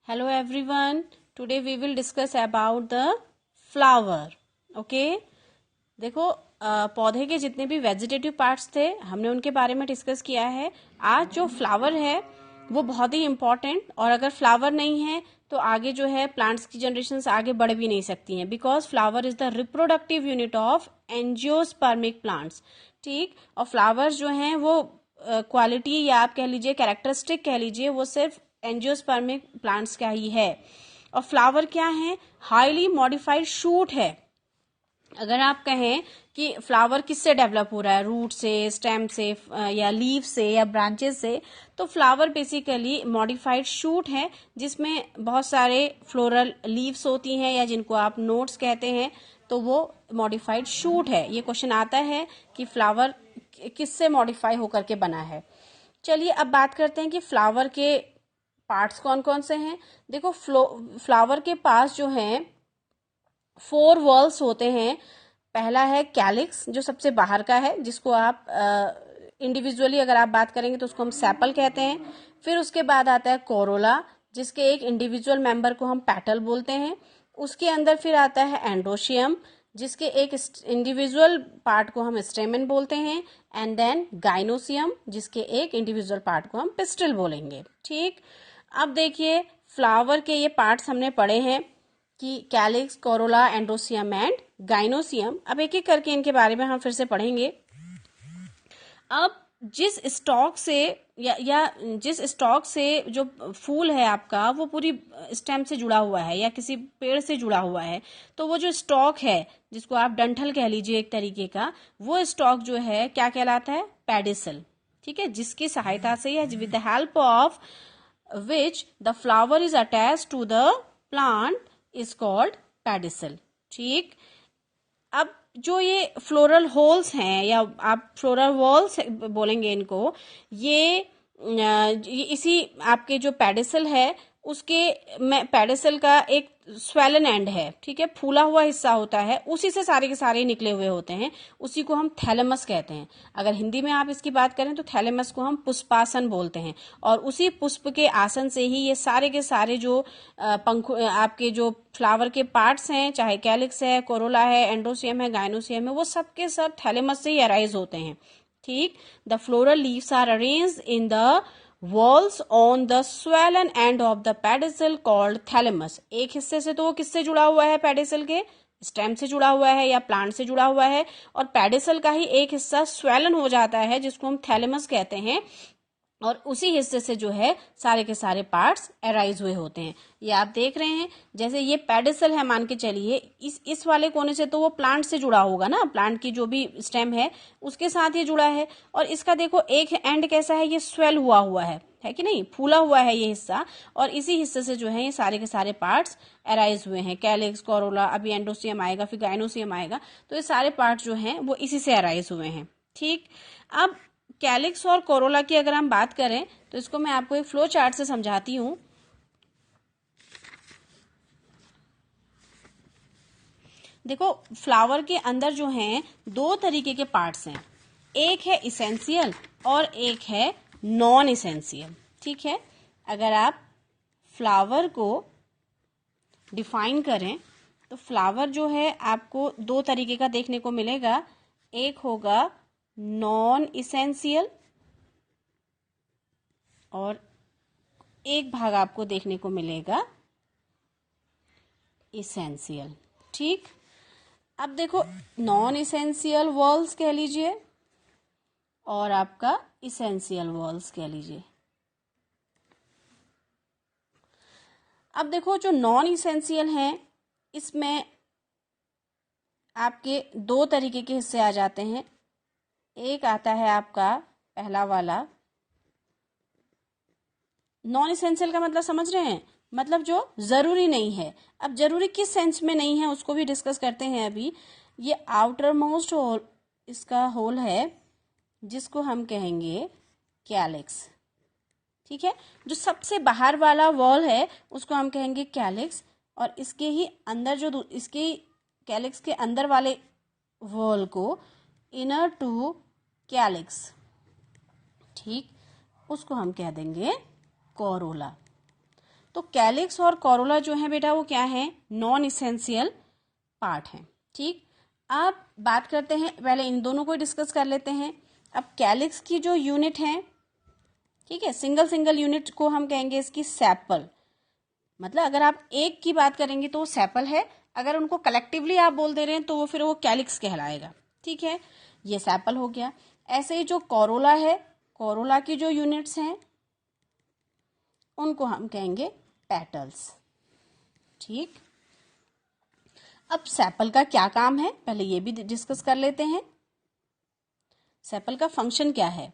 Hello everyone. Today we will discuss about the flower. Okay? देखो पौधे के जितने भी वेजिटेटिव पार्ट्स थे हमने उनके बारे में डिस्कस किया है। आज जो फ्लावर है वो बहुत ही इम्पोर्टेंट, और अगर फ्लावर नहीं है तो आगे जो है प्लांट्स की जनरेशंस आगे बढ़ भी नहीं सकती हैं, because flower is the reproductive unit of angiospermic plants. ठीक, और फ्लावर्स जो हैं वो क्वालिटी या आप कह लीजिए कैरेक्टरिस्टिक कह लीजिए, वो सिर्फ एंजियोस्पर्मिक प्लांट्स का ही है। और फ्लावर क्या है? हाईली मॉडिफाइड शूट है। अगर आप कहें कि फ्लावर किससे डेवलप हो रहा है, रूट से, स्टेम से, या लीफ से, या ब्रांचेस से, तो फ्लावर बेसिकली मॉडिफाइड शूट है जिसमें बहुत सारे फ्लोरल लीव्स होती हैं, या जिनको आप नोट्स कहते हैं, तो वो मॉडिफाइड शूट है। ये क्वेश्चन आता है कि फ्लावर किससे मॉडिफाई होकर के बना है। चलिए अब बात करते हैं कि फ्लावर के पार्ट्स कौन कौन से हैं। देखो फ्लावर के पास जो हैं 4 वॉल्स होते हैं। पहला है कैलिक्स, जो सबसे बाहर का है, जिसको आप इंडिविजुअली अगर आप बात करेंगे तो उसको हम सेपल कहते हैं। फिर उसके बाद आता है कोरोला, जिसके एक इंडिविजुअल मेंबर को हम पेटल बोलते हैं। उसके अंदर फिर आता है एंडोशियम, जिसके एक इंडिविजुअल पार्ट को हम स्टेमन बोलते हैं। एंड देन गाइनोसियम, जिसके एक इंडिविजुअल पार्ट को हम पिस्टिल बोलेंगे। ठीक, अब देखिए फ्लावर के ये पार्ट्स हमने पढ़े हैं कि कैलिक्स, कोरोला, एंडोसियम एंड गाइनोसियम। अब एक एक करके इनके बारे में हम फिर से पढ़ेंगे। अब जिस स्टॉक से या जिस स्टॉक से जो फूल है आपका वो पूरी स्टेम से जुड़ा हुआ है या किसी पेड़ से जुड़ा हुआ है, तो वो जो स्टॉक है, जिसको आप डंठल कह लीजिए एक तरीके का, वो स्टॉक जो है क्या कहलाता है? पेडिसल। ठीक है, जिसकी सहायता से या with the help of which the flower is attached to the plant is called pedicel. ठीक, अब जो ये फ्लोरल होल्स हैं, या आप फ्लोरल वॉल्स बोलेंगे इनको, ये इसी आपके जो पेडिसल है उसके में पेडिसल का एक स्वेलन एंड है। ठीक है, फूला हुआ हिस्सा होता है, उसी से सारे के सारे निकले हुए होते हैं, उसी को हम थैलेमस कहते हैं। अगर हिंदी में आप इसकी बात करें तो थैलेमस को हम पुष्पासन बोलते हैं, और उसी पुष्प के आसन से ही ये सारे के सारे जो आपके जो फ्लावर के पार्ट्स हैं, चाहे कैलिक्स है, कोरोला है, एंडोसियम है, गाइनोसियम है, वो सब के सब थैलेमस से ही अराइज होते हैं। ठीक, the floral leaves are arranged in the whorls on the swollen end of the pedicel called thalamus. एक हिस्से से तो वो किससे जुड़ा हुआ है? पेडिसल के स्टेम से जुड़ा हुआ है या प्लांट से जुड़ा हुआ है, और पेडिसल का ही एक हिस्सा स्वेलन हो जाता है जिसको हम थैलेमस कहते हैं, और उसी हिस्से से जो है सारे के सारे पार्ट्स अराइज हुए होते हैं। ये आप देख रहे हैं, जैसे ये पेडिसल है, मान के चलिए इस वाले कोने से तो वो प्लांट से जुड़ा होगा ना, प्लांट की जो भी स्टेम है उसके साथ ये जुड़ा है। और इसका देखो एक एंड कैसा है, ये स्वेल हुआ हुआ है कि नहीं, फूला हुआ है ये हिस्सा, और इसी हिस्से से जो है ये सारे के सारे पार्ट्स अराइज हुए हैं। कैलिक्स, कोरोला, अभी एंडोसियम आएगा, फिर गाइनोसियम आएगा, तो ये सारे पार्ट जो हैं वो इसी से अराइज हुए हैं। ठीक, अब कैलिक्स और कोरोला की अगर हम बात करें तो इसको मैं आपको एक फ्लो चार्ट से समझाती हूं। देखो फ्लावर के अंदर जो हैं 2 तरीके के पार्ट्स हैं, एक है इसेंशियल और एक है नॉन इसेंशियल। ठीक है, अगर आप फ्लावर को डिफाइन करें तो फ्लावर जो है आपको 2 तरीके का देखने को मिलेगा। एक होगा नॉन इसेंशियल, और एक भाग आपको देखने को मिलेगा इसेंशियल। ठीक, अब देखो नॉन इसेंशियल वॉल्स कह लीजिए और आपका इसेंशियल वॉल्स कह लीजिए। अब देखो जो नॉन इसेंशियल हैं इसमें आपके 2 तरीके के हिस्से आ जाते हैं। एक आता है आपका पहला वाला, नॉन इसेंशियल का मतलब समझ रहे हैं, मतलब जो जरूरी नहीं है। अब जरूरी किस सेंस में नहीं है उसको भी डिस्कस करते हैं अभी। ये आउटर मोस्ट होल, इसका होल है जिसको हम कहेंगे कैलिक्स। ठीक है, जो सबसे बाहर वाला वॉल है उसको हम कहेंगे कैलिक्स, और इसके ही अंदर जो इसके कैलिक्स के अंदर वाले वॉल को इनर टू कैलिक्स, ठीक, उसको हम कह देंगे कोरोला। तो कैलिक्स और कोरोला जो है बेटा वो क्या है, नॉन इसेंशियल पार्ट है। ठीक, अब बात करते हैं, पहले इन दोनों को डिस्कस कर लेते हैं। अब कैलिक्स की जो यूनिट है, ठीक है, सिंगल सिंगल यूनिट को हम कहेंगे इसकी सेपल, मतलब अगर आप एक की बात करेंगे तो वो सेपल है, अगर उनको कलेक्टिवली आप बोल दे रहे हैं तो वो फिर वो कैलिक्स कहलाएगा। ठीक है, ये सेपल हो गया। ऐसे ही जो कोरोला है, कोरोला की जो यूनिट्स हैं उनको हम कहेंगे पेटल्स। ठीक, अब सेपल का क्या काम है पहले ये भी डिस्कस कर लेते हैं। सेपल का फंक्शन क्या है,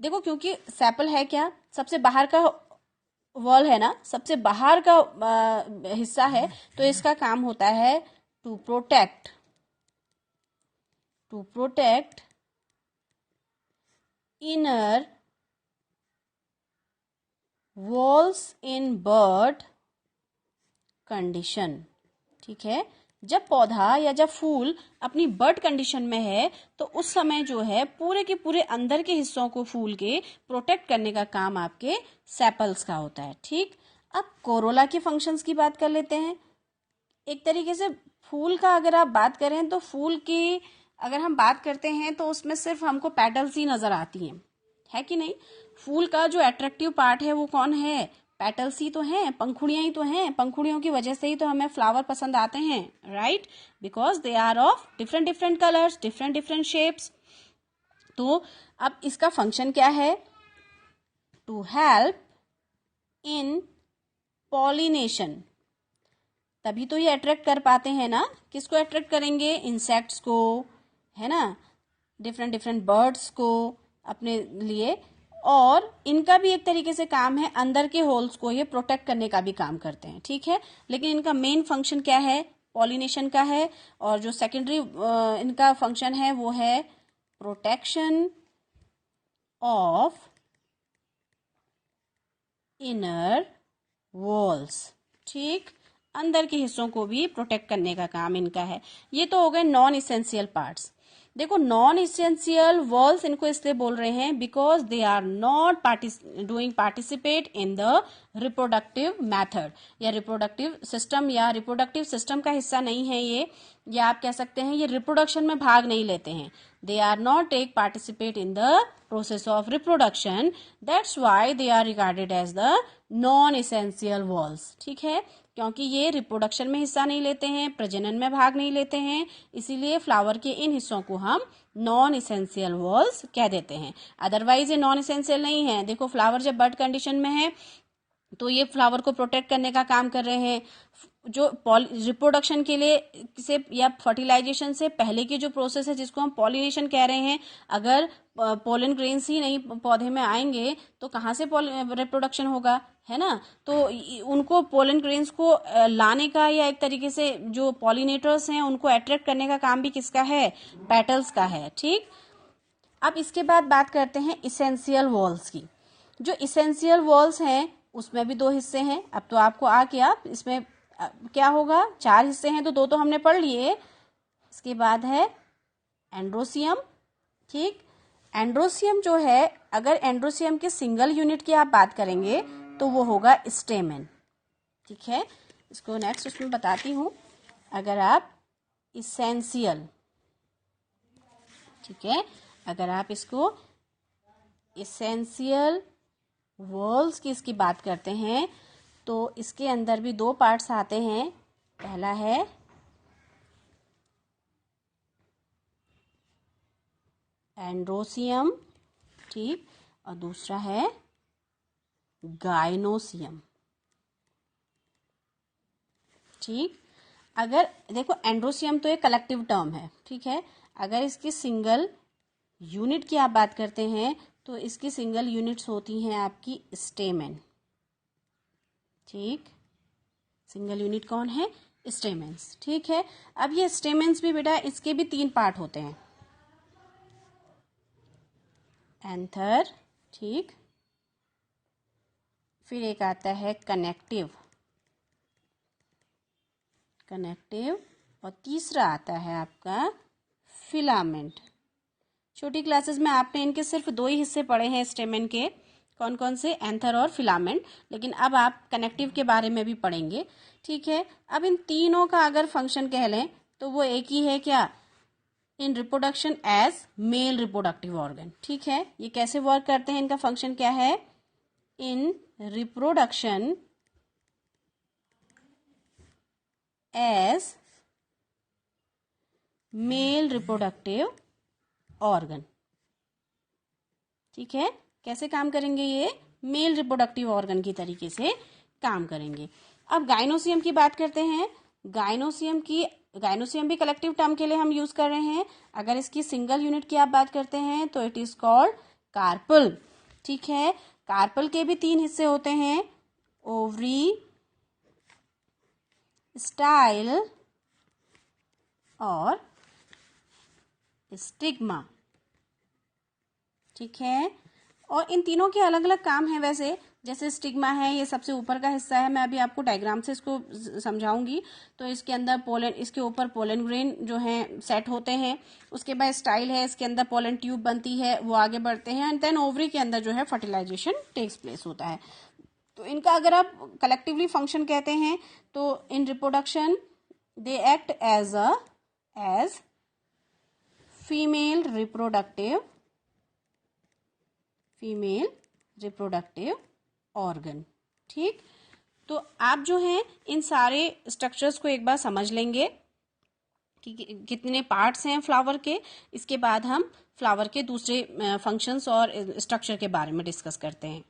देखो क्योंकि सेपल है क्या, सबसे बाहर का वॉल है ना, सबसे बाहर का हिस्सा है, तो इसका काम होता है to protect inner whorls in bud condition. ठीक है, जब पौधा या जब फूल अपनी बर्ड कंडीशन में है तो उस समय जो है पूरे के पूरे अंदर के हिस्सों को फूल के प्रोटेक्ट करने का काम आपके सेपल्स का होता है। ठीक, अब कोरोला के फंक्शंस की बात कर लेते हैं। एक तरीके से फूल का अगर आप बात करें तो फूल की अगर हम बात करते हैं तो उसमें सिर्फ हमको पेटल्स ही नजर आती हैं, है कि नहीं। फूल का जो अट्रैक्टिव पार्ट है वो कौन है, पेटल्स ही तो हैं, पंखुड़ियां ही तो हैं, पंखुड़ियों की वजह से ही तो हमें फ्लावर पसंद आते हैं, right, because they are of different different colours, different different shapes. तो अब इसका फंक्शन क्या है, टू हेल्प इन पॉलिनेशन, तभी तो ये अट्रैक्ट कर पाते हैं ना। किसको अट्रैक्ट करेंगे, इंसेक्ट्स को, है ना, डिफरेंट डिफरेंट बर्ड्स को अपने लिए, और इनका भी एक तरीके से काम है अंदर के होल्स को ये प्रोटेक्ट करने का भी काम करते हैं। ठीक है, लेकिन इनका मेन फंक्शन क्या है, पॉलिनेशन का है, और जो सेकेंडरी इनका फंक्शन है वो है प्रोटेक्शन ऑफ इनर वॉल्स। ठीक, अंदर के हिस्सों को भी प्रोटेक्ट करने का काम इनका है। ये तो हो गए नॉन इसेंशियल पार्ट्स। देखो नॉन इसेंशियल वॉल्स इनको इसलिए बोल रहे हैं because they are not doing participate in the reproductive method, या रिप्रोडक्टिव सिस्टम का हिस्सा नहीं है ये, या आप कह सकते हैं ये रिप्रोडक्शन में भाग नहीं लेते हैं। They are not take participate in the process of reproduction, that's why they are regarded as the non essential whorls. ठीक है, क्योंकि ये रिप्रोडक्शन में हिस्सा नहीं लेते हैं, प्रजनन में भाग नहीं लेते हैं, इसीलिए फ्लावर के इन हिस्सों को हम नॉन इसेंशियल वॉल्स कह देते हैं। अदरवाइज ये नॉन इसेंशियल नहीं है। देखो फ्लावर जब बर्ड कंडीशन में है तो ये फ्लावर को प्रोटेक्ट करने का काम कर रहे हैं। जो रिप्रोडक्शन के लिए से या फर्टिलाइजेशन से पहले की जो प्रोसेस है जिसको हम पॉलिनेशन कह रहे हैं, अगर पोलन ग्रेन्स ही नहीं पौधे में आएंगे तो कहाँ से रिप्रोडक्शन होगा, है ना। तो उनको पोलन ग्रेन्स को लाने का या एक तरीके से जो पॉलिनेटर्स हैं उनको अट्रैक्ट करने का काम भी किसका है, पेटल्स का है। ठीक, अब इसके बाद बात करते हैं इसेंशियल वॉल्स की। जो इसेंशियल वॉल्स हैं उसमें भी दो हिस्से हैं। अब तो आपको आ गया इसमें क्या होगा, चार हिस्से हैं तो दो तो हमने पढ़ लिए। इसके बाद है एंड्रोसियम। ठीक, एंड्रोसियम जो है, अगर एंड्रोसियम के सिंगल यूनिट की आप बात करेंगे तो वो होगा स्टेमेन। ठीक है, इसको नेक्स्ट उसमें बताती हूँ। अगर आप इसेंशियल, ठीक है, अगर आप इसको इसेंशियल वॉल्स की इसकी बात करते हैं तो इसके अंदर भी दो पार्ट्स आते हैं। पहला है एंड्रोसियम, ठीक, और दूसरा है गाइनोसियम। ठीक, अगर देखो एंड्रोसियम तो एक कलेक्टिव टर्म है, ठीक है, अगर इसकी सिंगल यूनिट की आप बात करते हैं तो इसकी सिंगल यूनिट्स होती हैं आपकी स्टेमेन। ठीक, सिंगल यूनिट कौन है, स्टेमेंस। ठीक है, अब ये स्टेमेंस भी बेटा इसके भी तीन पार्ट होते हैं, एंथर, ठीक, फिर एक आता है कनेक्टिव, और तीसरा आता है आपका फिलामेंट। छोटी क्लासेस में आपने इनके सिर्फ दो ही हिस्से पढ़े हैं स्टेमेन के, कौन कौन से, एंथर और फिलामेंट, लेकिन अब आप कनेक्टिव के बारे में भी पढ़ेंगे, ठीक है। अब इन तीनों का अगर फंक्शन कह लें तो वो एक ही है, क्या, in reproduction as male reproductive organ, ठीक है। ये कैसे वर्क करते हैं, इनका फंक्शन क्या है, in reproduction as male reproductive organ, ठीक है। कैसे काम करेंगे, ये मेल रिप्रोडक्टिव ऑर्गन की तरीके से काम करेंगे। अब गाइनोसियम की बात करते हैं। गाइनोसियम भी कलेक्टिव टर्म के लिए हम यूज कर रहे हैं। अगर इसकी सिंगल यूनिट की आप बात करते हैं तो इट इज कॉल्ड कार्पल, ठीक है। कार्पल के भी 3 हिस्से होते हैं, ओवरी, स्टाइल और स्टिग्मा, ठीक है। और इन तीनों के अलग अलग काम हैं वैसे। जैसे स्टिग्मा है, ये सबसे ऊपर का हिस्सा है, मैं अभी आपको डायग्राम से इसको समझाऊंगी। तो इसके अंदर पोलन, इसके ऊपर पोलन ग्रेन जो है सेट होते हैं। उसके बाद स्टाइल है, इसके अंदर पोलन ट्यूब बनती है, वो आगे बढ़ते हैं, एंड देन ओवरी के अंदर जो है फर्टिलाइजेशन टेक्स प्लेस होता है। तो इनका अगर आप कलेक्टिवली फंक्शन कहते हैं तो in reproduction they act as female reproductive organ, ठीक। तो आप जो हैं इन सारे स्ट्रक्चर्स को एक बार समझ लेंगे कि कितने पार्ट्स हैं फ्लावर के। इसके बाद हम फ्लावर के दूसरे फंक्शंस और स्ट्रक्चर के बारे में डिस्कस करते हैं।